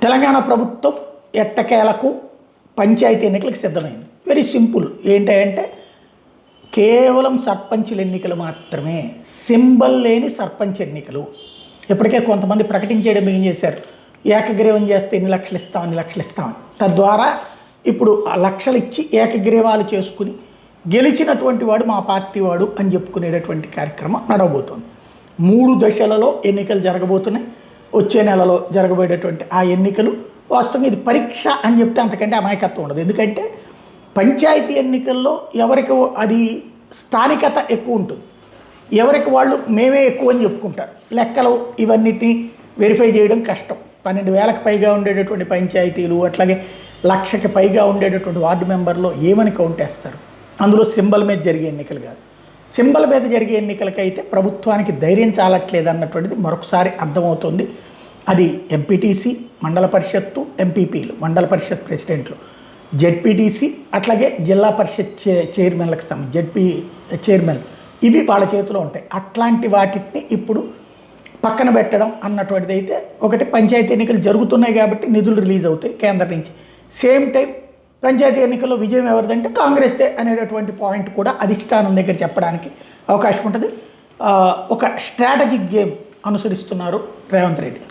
తెలంగాణ ప్రభుత్వం ఎట్టకేలకు పంచాయతీ ఎన్నికలకు సిద్ధమైంది. Very simple. ఏంటంటే కేవలం సర్పంచుల ఎన్నికలు మాత్రమే, సింబల్ లేని సర్పంచ్ ఎన్నికలు. ఇప్పటికే కొంతమంది ప్రకటించేయడం ఏం చేశారు, ఏకగ్రీవం చేస్తే ఎన్ని లక్షలు ఇస్తాం, అన్ని లక్షలు ఇస్తామని. తద్వారా ఇప్పుడు ఆ లక్షలు ఇచ్చి ఏకగ్రీవాలు చేసుకుని గెలిచినటువంటి వాడు మా పార్టీ వాడు అని చెప్పుకునేటటువంటి కార్యక్రమం నడవబోతోంది. 3 దశలలో ఎన్నికలు జరగబోతున్నాయి. వచ్చే నెలలో జరగబోయేటటువంటి ఆ ఎన్నికలు వాస్తవంగా ఇది పరీక్ష అని చెప్తే అంతకంటే అమాయకత్వం ఉండదు. ఎందుకంటే పంచాయతీ ఎన్నికల్లో ఎవరికి అది స్థానికత ఎక్కువ ఉంటుంది, ఎవరికి వాళ్ళు మేమే ఎక్కువ అని చెప్పుకుంటారు. లెక్కలు ఇవన్నిటిని వెరిఫై చేయడం కష్టం. 12,000కి పైగా ఉండేటటువంటి పంచాయతీలు, అట్లాగే 1,00,000కి పైగా ఉండేటటువంటి వార్డు మెంబర్లో ఏమని కౌంట్ వేస్తారు? అందులో సింబల్ మీద జరిగే ఎన్నికలు కాదు. సింబల్ మీద జరిగే ఎన్నికలకైతే ప్రభుత్వానికి ధైర్యం చాలట్లేదు అన్నటువంటిది మరొకసారి అర్థమవుతుంది. అది ఎంపీటీసీ, మండల పరిషత్తు, ఎంపీపీలు, మండల పరిషత్ ప్రెసిడెంట్లు, జెడ్పీటీసీ, అట్లాగే జిల్లా పరిషత్ చైర్మన్లకు సంబంధించి జెడ్పీ చైర్మన్, ఇవి వాళ్ళ చేతిలో ఉంటాయి. అట్లాంటి వాటిని ఇప్పుడు పక్కన పెట్టడం అన్నటువంటిది అయితే ఒకటి. పంచాయతీ ఎన్నికలు జరుగుతున్నాయి కాబట్టి నిధులు రిలీజ్ అవుతాయి కేంద్రం నుంచి. సేమ్ టైం పంచాయతీ ఎన్నికల్లో విజయం ఎవరిదంటే కాంగ్రెస్దే అనేటటువంటి పాయింట్ కూడా అధిష్టానం దగ్గర చెప్పడానికి అవకాశం ఉంటుంది. ఒక స్ట్రాటజిక్ గేమ్ అనుసరిస్తున్నారు రేవంత్ రెడ్డి.